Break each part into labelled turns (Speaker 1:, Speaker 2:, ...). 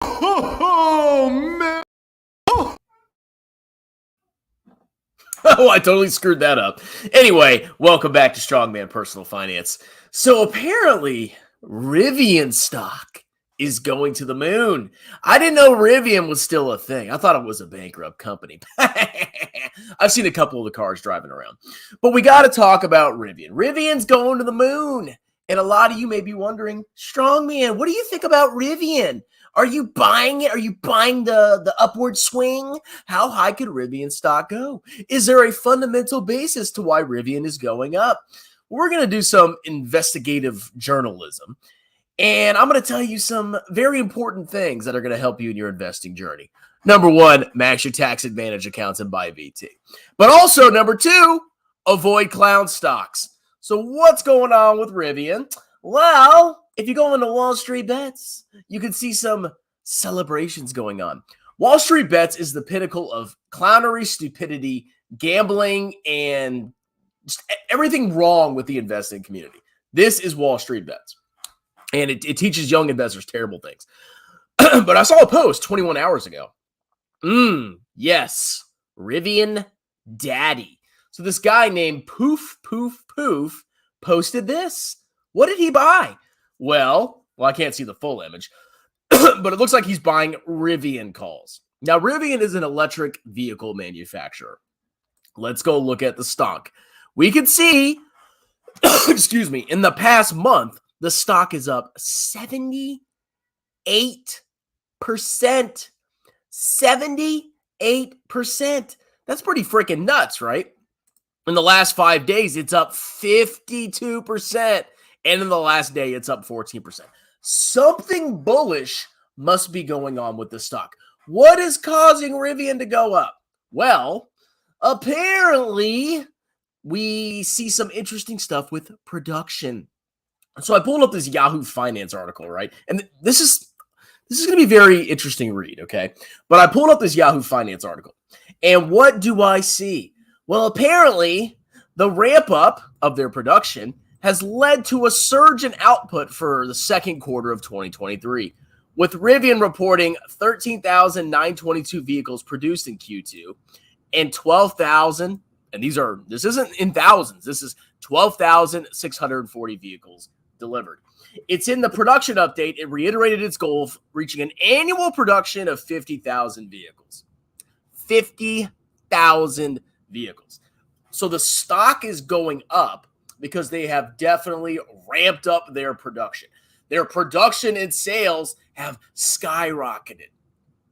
Speaker 1: Oh, man.
Speaker 2: Oh, I totally screwed that up. Anyway, welcome back to Strongman Personal Finance. So apparently, Rivian stock is going to the moon. I didn't know Rivian was still a thing. I thought it was a bankrupt company. I've seen a couple of the cars driving around. But we got to talk about Rivian. Rivian's going to the moon. And a lot of you may be wondering, Strongman, what do you think about Rivian? Are you buying it? Are you buying the upward swing? How high could Rivian stock go? Is there a fundamental basis to why Rivian is going up? We're going to do some investigative journalism, and I'm going to tell you some very important things that are going to help you in your investing journey. Number one, max your tax advantage accounts and buy VT. But also, number two, avoid clown stocks. So what's going on with Rivian? Well, if you go into Wall Street Bets, you can see some celebrations going on. Wall Street Bets is the pinnacle of clownery, stupidity, gambling, and just everything wrong with the investing community. This is Wall Street Bets. And it teaches young investors terrible things. But I saw a post 21 hours ago. Yes, Rivian Daddy. So this guy named Poof posted this. What did he buy? Well, I can't see the full image, but it looks like he's buying Rivian calls. Now, Rivian is an electric vehicle manufacturer. Let's go look at the stock. We can see, excuse me, in the past month, the stock is up 78%. 78%. That's pretty freaking nuts, right? In the last 5 days, it's up 52%. And in the last day, it's up 14%. Something bullish must be going on with the stock. What is causing Rivian to go up? Well, apparently, we see some interesting stuff with production. So I pulled up this Yahoo Finance article, right? And this is going to be a very interesting read, okay? But I pulled up this Yahoo Finance article. And what do I see? Well, apparently, the ramp up of their production has led to a surge in output for the second quarter of 2023, with Rivian reporting 13,922 vehicles produced in Q2 and 12,000, and this isn't in thousands, this is 12,640 vehicles delivered. It's in the production update. It reiterated its goal of reaching an annual production of 50,000 vehicles. 50,000 vehicles. So the stock is going up because they have definitely ramped up their production. Their production and sales have skyrocketed.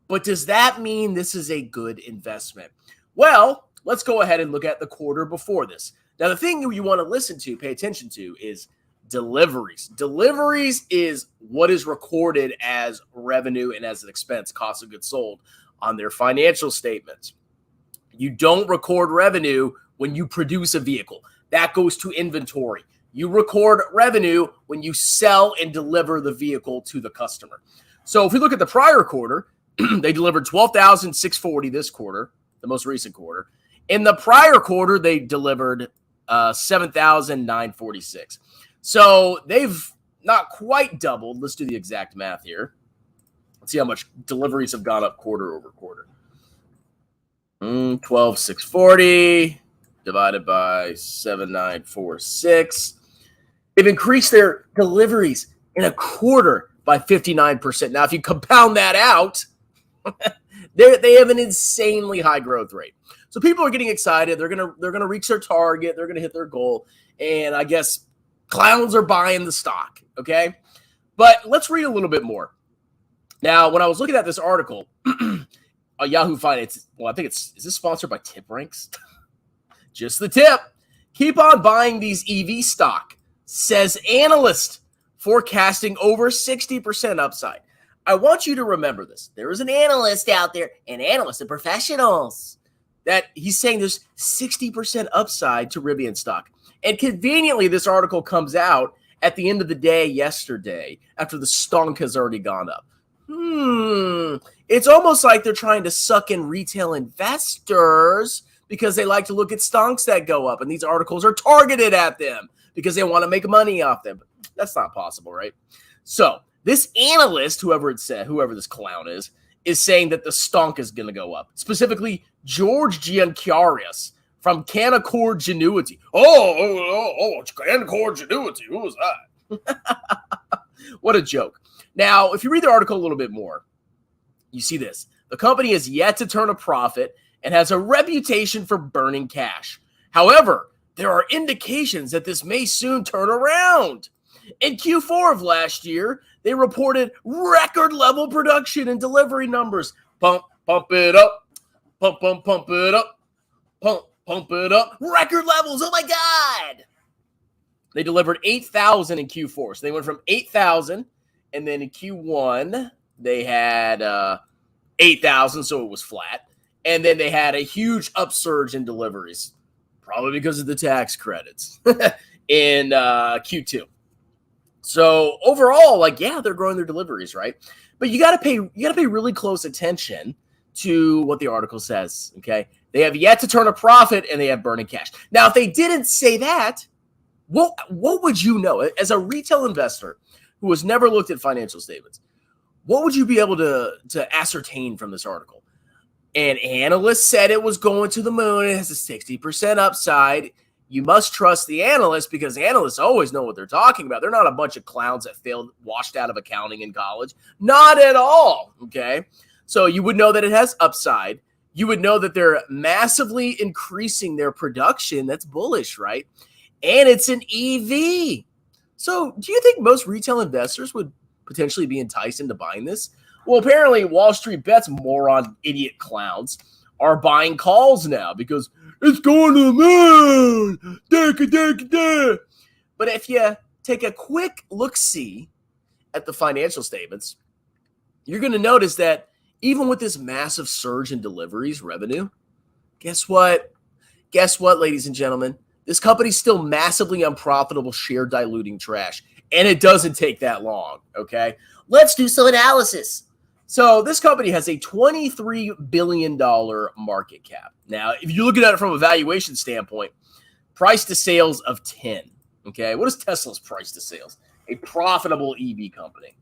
Speaker 2: But does that mean this is a good investment? Well, let's go ahead and look at the quarter before this. Now, the thing you want to pay attention to is deliveries. Deliveries is what is recorded as revenue and as an expense, cost of goods sold, on their financial statements. You don't record revenue when you produce a vehicle. That goes to inventory. You record revenue when you sell and deliver the vehicle to the customer. So if we look at the prior quarter, they delivered 12,640 this quarter, the most recent quarter. In the prior quarter, they delivered 7,946. So they've not quite doubled. Let's do the exact math here. Let's see how much deliveries have gone up quarter over quarter. 12,640 divided by 7,946. They've increased their deliveries in a quarter by 59%. Now, if you compound that out, they have an insanely high growth rate. So people are getting excited. They're gonna reach their target. They're gonna hit their goal. And I guess clowns are buying the stock. Okay, but let's read a little bit more. Now, when I was looking at this article, Yahoo Finance, well, I think is this sponsored by Tip Ranks? Just the tip. Keep on buying these EV stock, says analyst, forecasting over 60% upside. I want you to remember this. There is an analyst out there, and analysts and professionals, that he's saying there's 60% upside to Rivian stock. And conveniently, this article comes out at the end of the day yesterday after the stonk has already gone up. It's almost like they're trying to suck in retail investors because they like to look at stonks that go up, and these articles are targeted at them because they want to make money off them. But that's not possible, right? So This analyst, whoever this clown is saying that the stonk is going to go up. Specifically, George Giancarlos from Canaccord Genuity. It's Canaccord Genuity. Who was that? What a joke. Now, if you read the article a little bit more, you see this. The company has yet to turn a profit and has a reputation for burning cash. However, there are indications that this may soon turn around. In Q4 of last year, they reported record level production and delivery numbers. Pump it up. Pump it up. Pump it up. Record levels. Oh my God. They delivered 8,000 in Q4. So they went from 8,000, and then in Q1, they had 8,000, so it was flat. And then they had a huge upsurge in deliveries, probably because of the tax credits in Q2. So overall, they're growing their deliveries, right? But you gotta pay really close attention to what the article says. Okay, they have yet to turn a profit and they have burning cash. Now, if they didn't say that, what would you know as a retail investor who has never looked at financial statements? What would you be able to ascertain from this article? An analyst said it was going to the moon. It has a 60% upside. You must trust the analysts because analysts always know what they're talking about. They're not a bunch of clowns that washed out of accounting in college. Not at all, okay? So you would know that it has upside. You would know that they're massively increasing their production. That's bullish, right? And it's an EV. So do you think most retail investors would potentially be enticed into buying this? Well, apparently Wall Street Bets moron idiot clowns are buying calls now because it's going to the moon. But if you take a quick look-see at the financial statements, you're going to notice that even with this massive surge in deliveries revenue, guess what? Guess what, ladies and gentlemen? This company's still massively unprofitable, share diluting trash. And it doesn't take that long, okay? Let's do some analysis. So this company has a $23 billion market cap. Now, if you're looking at it from a valuation standpoint, price to sales of 10, okay? What is Tesla's price to sales? A profitable EV company.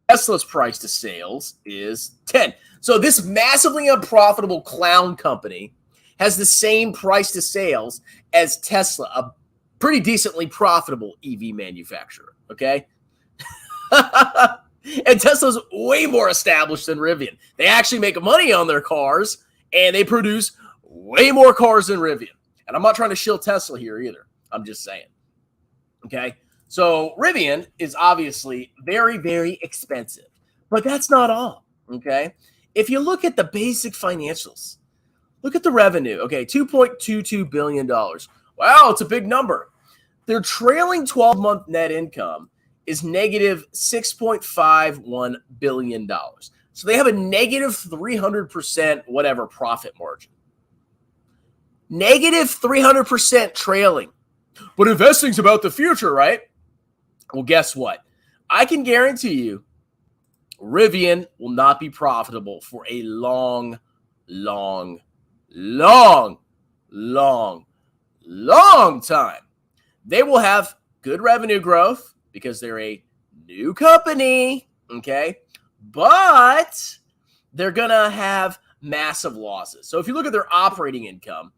Speaker 2: Tesla's price to sales is 10. So this massively unprofitable clown company has the same price to sales as Tesla, a pretty decently profitable EV manufacturer, okay? And Tesla's way more established than Rivian. They actually make money on their cars, and they produce way more cars than Rivian. And I'm not trying to shill Tesla here either. I'm just saying, okay? So Rivian is obviously very, very expensive, but that's not all, okay? If you look at the basic financials, look at the revenue, okay, $2.22 billion. Wow, it's a big number. Their trailing 12-month net income is negative $6.51 billion. So they have a negative 300% whatever profit margin. Negative 300% trailing. But investing's about the future, right? Well, guess what? I can guarantee you Rivian will not be profitable for a long time. They will have good revenue growth because they're a new company, okay? But they're going to have massive losses. So if you look at their operating income,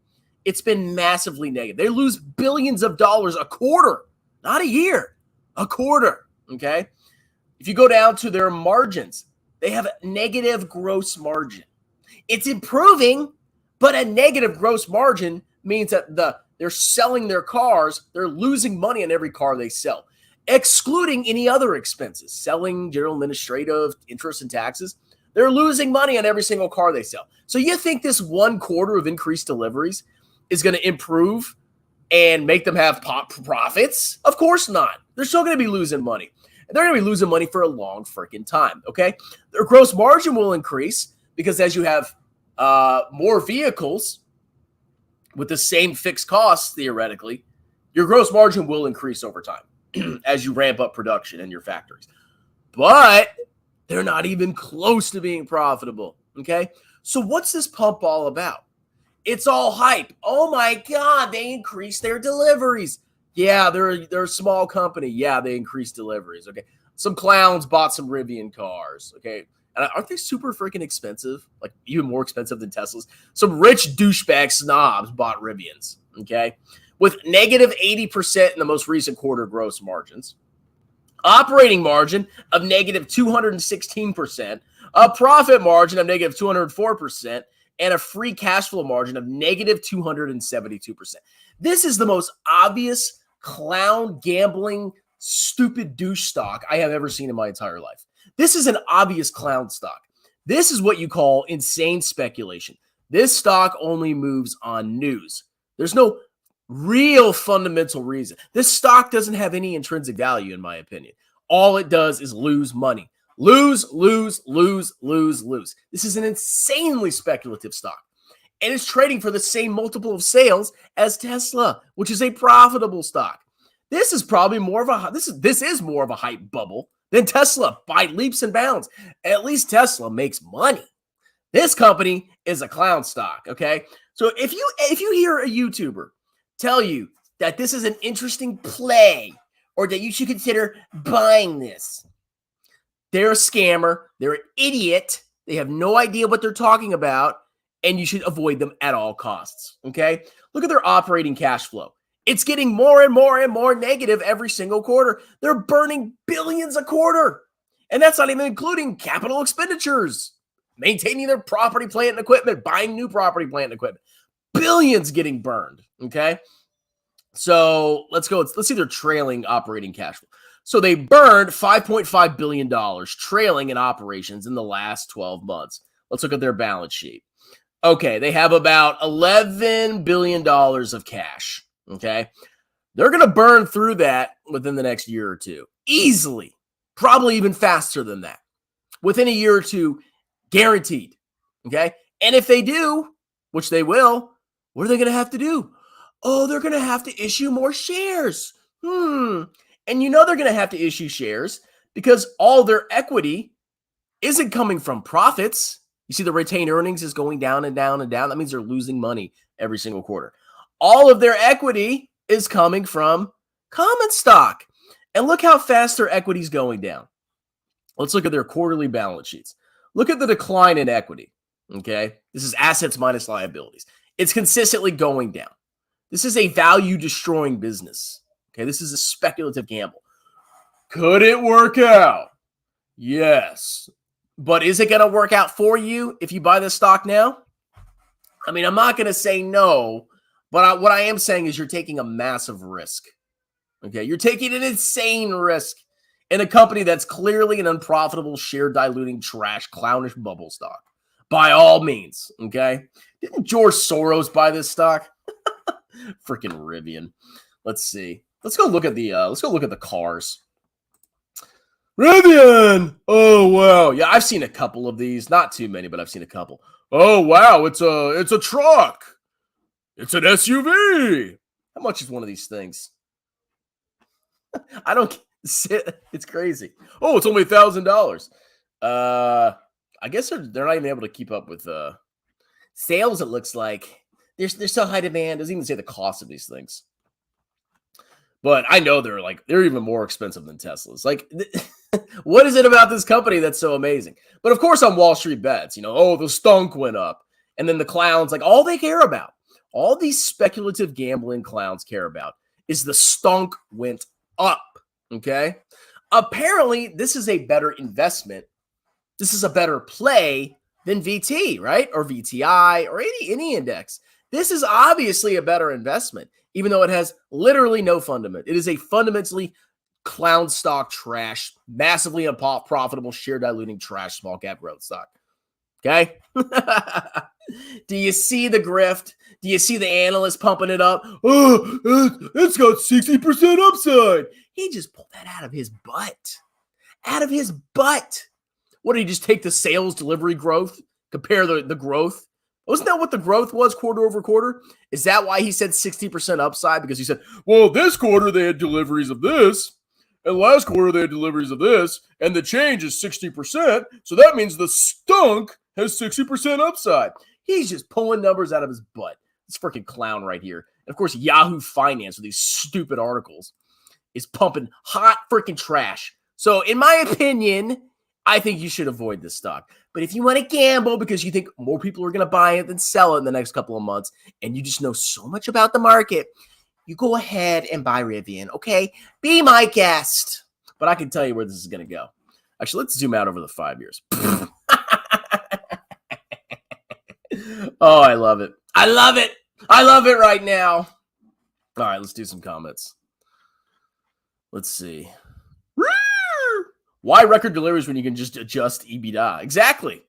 Speaker 2: it's been massively negative. They lose billions of dollars a quarter, not a year, a quarter, okay? If you go down to their margins, they have a negative gross margin. It's improving, but a negative gross margin means that they're selling their cars, they're losing money on every car they sell, excluding any other expenses, selling, general administrative, interest and taxes. They're losing money on every single car they sell. So you think this 1 quarter of increased deliveries is going to improve and make them have profits? Of course not. They're still going to be losing money. And they're going to be losing money for a long freaking time, okay? Their gross margin will increase because as you have more vehicles with the same fixed costs, theoretically, your gross margin will increase over time as you ramp up production in your factories. But they're not even close to being profitable, okay? So what's this pump all about? It's all hype. Oh my God, they increased their deliveries. Yeah, they're a small company. Yeah, they increased deliveries, okay? Some clowns bought some Rivian cars, okay? And aren't they super freaking expensive? Like, even more expensive than Teslas? Some rich douchebag snobs bought Rivians, okay? With negative 80% in the most recent quarter gross margins. Operating margin of negative 216%. A profit margin of negative 204%. And a free cash flow margin of negative 272%. This is the most obvious clown gambling stupid douche stock I have ever seen in my entire life. This is an obvious clown stock. This is what you call insane speculation. This stock only moves on news. There's no real fundamental reason. This stock doesn't have any intrinsic value, in my opinion. All it does is lose money. Lose, lose, lose, lose, lose. This is an insanely speculative stock. And it's trading for the same multiple of sales as Tesla, which is a profitable stock. This is probably more of a this is more of a hype bubble than Tesla by leaps and bounds. At least Tesla makes money. This company is a clown stock, okay? So if you hear a YouTuber tell you that this is an interesting play or that you should consider buying this, they're a scammer, they're an idiot, they have no idea what they're talking about, and you should avoid them at all costs, okay? Look at their operating cash flow. It's getting more and more and more negative every single quarter. They're burning billions a quarter. And that's not even including capital expenditures, maintaining their property, plant, and equipment, buying new property, plant, and equipment. Billions getting burned, okay? So let's go. Let's see their trailing operating cash flow. So they burned $5.5 billion trailing in operations in the last 12 months. Let's look at their balance sheet. Okay, they have about $11 billion of cash. Okay, they're going to burn through that within the next year or two. Easily. Probably even faster than that. Within a year or two, guaranteed. Okay, and if they do, which they will, what are they going to have to do? Oh, they're going to have to issue more shares. And you know they're going to have to issue shares because all their equity isn't coming from profits. You see the retained earnings is going down and down and down. That means they're losing money every single quarter. All of their equity is coming from common stock. And look how fast their equity is going down. Let's look at their quarterly balance sheets. Look at the decline in equity. Okay, this is assets minus liabilities. It's consistently going down. This is a value-destroying business. Okay, this is a speculative gamble. Could it work out? Yes. But is it going to work out for you if you buy this stock now? I mean, I'm not going to say no, but what I am saying is you're taking a massive risk. Okay, you're taking an insane risk in a company that's clearly an unprofitable, share-diluting, trash, clownish bubble stock. By all means, okay? Didn't George Soros buy this stock? Freaking Rivian. Let's see. Let's go look at the cars. Rivian! Oh wow. Yeah, I've seen a couple of these. Not too many, but I've seen a couple. Oh wow, it's a truck. It's an SUV. How much is one of these things? I don't it's crazy. Oh, it's only $1,000. I guess they're not even able to keep up with sales, it looks like. They're so high demand. Doesn't even say the cost of these things. But I know they're even more expensive than Teslas. Like, what is it about this company that's so amazing? But of course, on Wall Street bets, the stunk went up. And then the clowns, like, all they care about, all these speculative gambling clowns care about is the stunk went up. Okay? Apparently, this is a better investment. This is a better play than VT, right? Or VTI or any index. This is obviously a better investment, even though it has literally no fundament. It is a fundamentally clown stock trash, massively unprofitable, share diluting trash, small cap growth stock. Okay? Do you see the grift? Do you see the analyst pumping it up? Oh, it's got 60% upside. He just pulled that out of his butt. Out of his butt. What, did he just take the sales delivery growth, compare the growth? Wasn't that what the growth was quarter over quarter? Is that why he said 60% upside? Because he said, well, this quarter they had deliveries of this, and last quarter they had deliveries of this, and the change is 60%, so that means the stunk has 60% upside. He's just pulling numbers out of his butt. This freaking clown right here. And of course, Yahoo Finance with these stupid articles is pumping hot freaking trash. So in my opinion, I think you should avoid this stock. But if you want to gamble because you think more people are going to buy it than sell it in the next couple of months, and you just know so much about the market, you go ahead and buy Rivian, okay? Be my guest. But I can tell you where this is going to go. Actually, let's zoom out over the 5 years. Oh, I love it. I love it. I love it right now. All right, let's do some comments. Let's see. Why record deliveries when you can just adjust EBITDA? Exactly.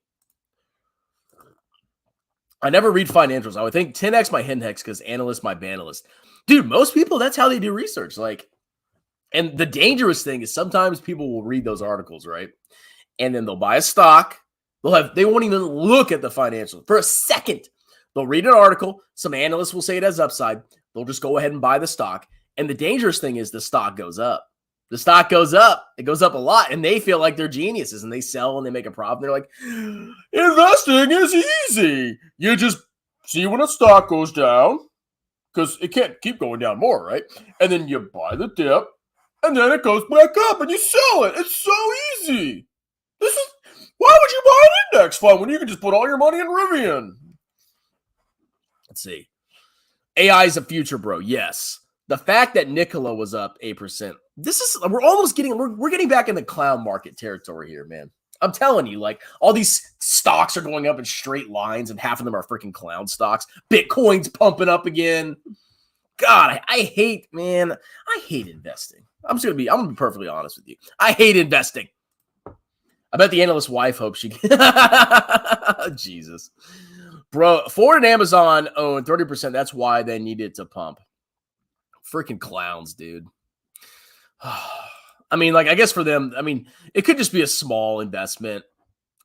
Speaker 2: I never read financials. I would think 10x my Hendex because analyst my banalist. Dude, most people, that's how they do research. Like, and the dangerous thing is sometimes people will read those articles, right? And then they'll buy a stock. They won't even look at the financials for a second. They'll read an article. Some analysts will say it has upside. They'll just go ahead and buy the stock. And the dangerous thing is the stock goes up. The stock goes up. It goes up a lot. And they feel like they're geniuses and they sell and they make a profit. They're like, investing is easy. You just see when a stock goes down because it can't keep going down more, right? And then you buy the dip and then it goes back up and you sell it. It's so easy. Why would you buy an index fund when you can just put all your money in Rivian? Let's see. AI is the future, bro. Yes. The fact that Nikola was up 8%. We're getting back in the clown market territory here, man. I'm telling you, like, all these stocks are going up in straight lines and half of them are freaking clown stocks. Bitcoin's pumping up again. God, I hate investing. I'm gonna be perfectly honest with you. I hate investing. I bet the analyst's wife hopes she can. Jesus. Bro, Ford and Amazon own 30%. That's why they needed to pump. Freaking clowns, dude. I mean, like, I guess for them, I mean, it could just be a small investment.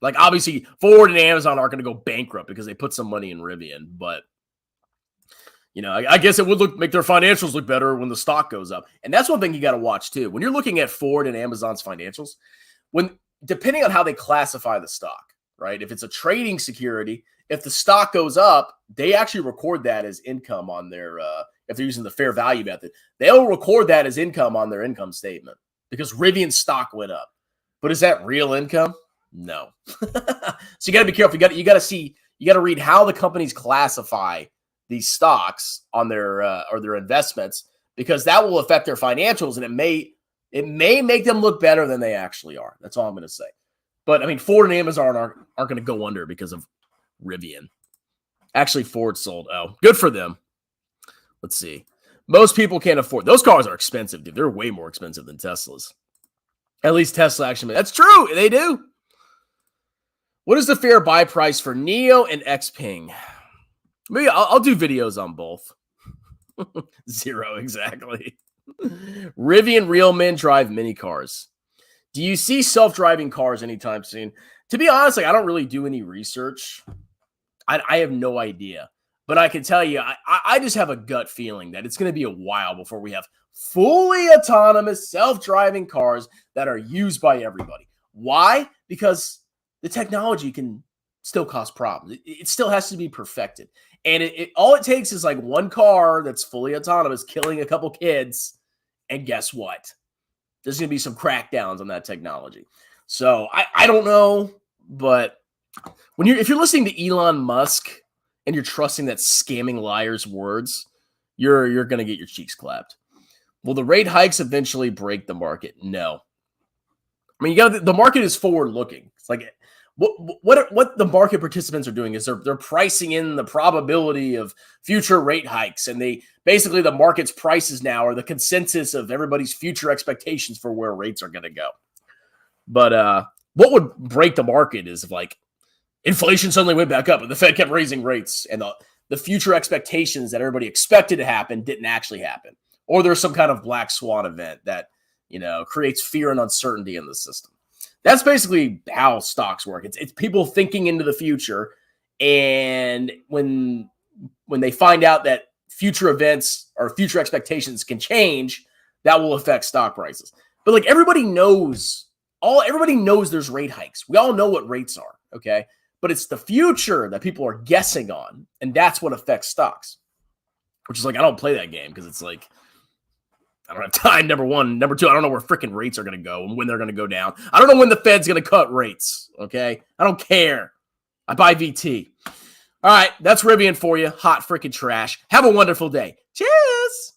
Speaker 2: Like, obviously, Ford and Amazon aren't going to go bankrupt because they put some money in Rivian. But, you know, I guess it would make their financials look better when the stock goes up. And that's one thing you got to watch, too. When you're looking at Ford and Amazon's financials, depending on how they classify the stock, right? If it's a trading security, if the stock goes up, they actually record that as income on their, if they're using the fair value method, they'll record that as income on their income statement because Rivian stock went up. But is that real income? No. So you got to be careful. You got to read how the companies classify these stocks on their, or their investments, because that will affect their financials and it may make them look better than they actually are. That's all I'm going to say. But I mean, Ford and Amazon aren't going to go under because of Rivian. Actually, Ford sold. Oh, good for them. Let's see. Most people can't afford. Those cars are expensive, dude. They're way more expensive than Teslas. At least Tesla actually. That's true. They do. What is the fair buy price for Neo and Xpeng? Maybe I'll do videos on both. 0, exactly. Rivian real men drive mini cars. Do you see self-driving cars anytime soon? To be honest, like, I don't really do any research. I have no idea. But I can tell you, I just have a gut feeling that it's going to be a while before we have fully autonomous self-driving cars that are used by everybody. Why? Because the technology can still cause problems. It still has to be perfected. And all it takes is like one car that's fully autonomous killing a couple kids. And guess what? There's going to be some crackdowns on that technology. So I don't know, but if you're listening to Elon Musk and you're trusting that scamming liar's words, you're going to get your cheeks clapped. Will the rate hikes eventually break the market? No. I mean, the market is forward looking. It's like what the market participants are doing is they're pricing in the probability of future rate hikes, and basically the market's prices now are the consensus of everybody's future expectations for where rates are going to go. But what would break the market is if, like, inflation suddenly went back up and the Fed kept raising rates and the future expectations that everybody expected to happen didn't actually happen. Or there's some kind of black swan event that, creates fear and uncertainty in the system. That's basically how stocks work. It's people thinking into the future, and when they find out that future events or future expectations can change, that will affect stock prices. But like everybody knows there's rate hikes. We all know what rates are, okay? But it's the future that people are guessing on, and that's what affects stocks. Which is like, I don't play that game because it's like, I don't have time, number one. Number two, I don't know where freaking rates are going to go and when they're going to go down. I don't know when the Fed's going to cut rates, okay? I don't care. I buy VT. All right, that's Rivian for you. Hot freaking trash. Have a wonderful day. Cheers.